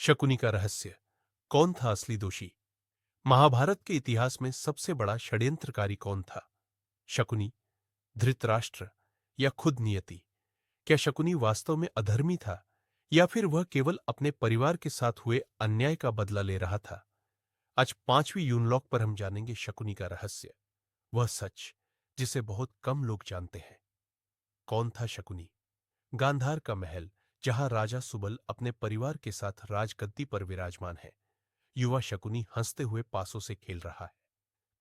शकुनी का रहस्य। कौन था असली दोषी? महाभारत के इतिहास में सबसे बड़ा षड्यंत्रकारी कौन था? शकुनी, धृतराष्ट्र या खुद नियति? क्या शकुनी वास्तव में अधर्मी था या फिर वह केवल अपने परिवार के साथ हुए अन्याय का बदला ले रहा था? आज 5वीं यूनलॉक पर हम जानेंगे शकुनी का रहस्य, वह सच जिसे बहुत कम लोग जानते हैं। कौन था शकुनी? गांधार का महल, जहां राजा सुबल अपने परिवार के साथ राजगद्दी पर विराजमान है। युवा शकुनी हंसते हुए पासों से खेल रहा है।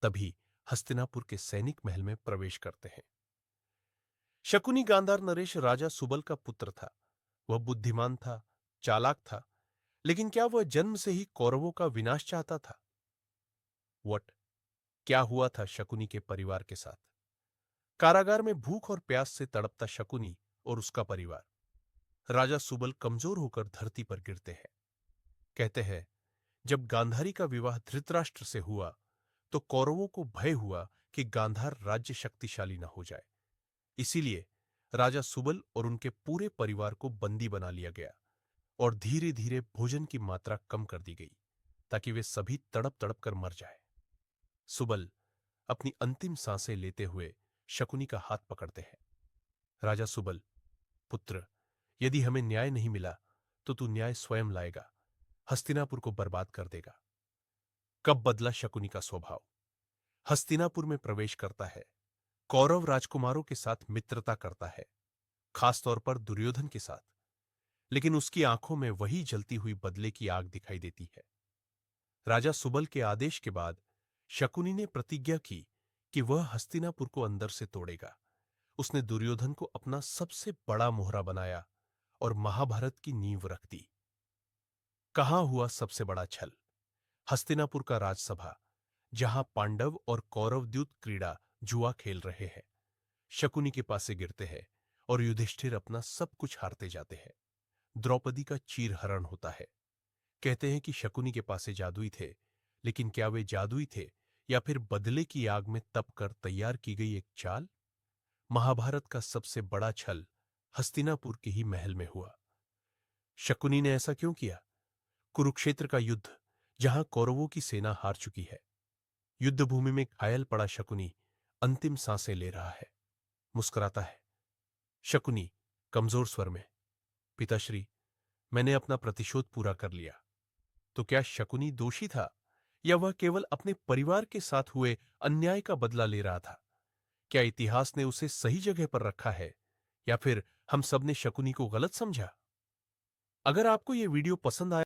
तभी हस्तिनापुर के सैनिक महल में प्रवेश करते हैं। शकुनी गांधार नरेश राजा सुबल का पुत्र था। वह बुद्धिमान था, चालाक था, लेकिन क्या वह जन्म से ही कौरवों का विनाश चाहता था? वट क्या हुआ था शकुनी के परिवार के साथ? कारागार में भूख और प्यास से तड़पता शकुनी और उसका परिवार। राजा सुबल कमजोर होकर धरती पर गिरते हैं। कहते हैं, जब गांधारी का विवाह धृतराष्ट्र से हुआ तो कौरवों को भय हुआ कि गांधार राज्य शक्तिशाली न हो जाए। इसीलिए राजा सुबल और उनके पूरे परिवार को बंदी बना लिया गया और धीरे धीरे भोजन की मात्रा कम कर दी गई ताकि वे सभी तड़प तड़प कर मर जाए। सुबल अपनी अंतिम सांसें लेते हुए शकुनी का हाथ पकड़ते हैं। राजा सुबल, पुत्र, यदि हमें न्याय नहीं मिला तो तू न्याय स्वयं लाएगा, हस्तिनापुर को बर्बाद कर देगा। कब बदला शकुनी का स्वभाव? हस्तिनापुर में प्रवेश करता है, कौरव राजकुमारों के साथ मित्रता करता है, खासतौर पर दुर्योधन के साथ। लेकिन उसकी आंखों में वही जलती हुई बदले की आग दिखाई देती है। राजा सुबल के आदेश के बाद शकुनी ने प्रतिज्ञा की कि वह हस्तिनापुर को अंदर से तोड़ेगा। उसने दुर्योधन को अपना सबसे बड़ा मोहरा बनाया और महाभारत की नींव रख दी। कहां हुआ सबसे बड़ा छल? हस्तिनापुर का राजसभा, जहां पांडव और कौरव द्यूत क्रीड़ा जुआ खेल रहे हैं। शकुनी के पास से गिरते हैं और युधिष्ठिर अपना सब कुछ हारते जाते हैं। द्रौपदी का चीरहरण होता है। कहते हैं कि शकुनी के पास से जादुई थे, लेकिन क्या वे जादुई थे या फिर बदले की आग में तप कर तैयार की गई एक चाल? महाभारत का सबसे बड़ा छल हस्तिनापुर के ही महल में हुआ। शकुनी ने ऐसा क्यों किया? कुरुक्षेत्र का युद्ध, जहां कौरवों की सेना हार चुकी है। युद्ध भूमि में घायल पड़ा शकुनी अंतिम सांसें ले रहा है, मुस्कुराता है। शकुनी कमजोर स्वर में, पिताश्री, मैंने अपना प्रतिशोध पूरा कर लिया। तो क्या शकुनी दोषी था या वह केवल अपने परिवार के साथ हुए अन्याय का बदला ले रहा था? क्या इतिहास ने उसे सही जगह पर रखा है या फिर हम सब ने शकुनी को गलत समझा? अगर आपको यह वीडियो पसंद आया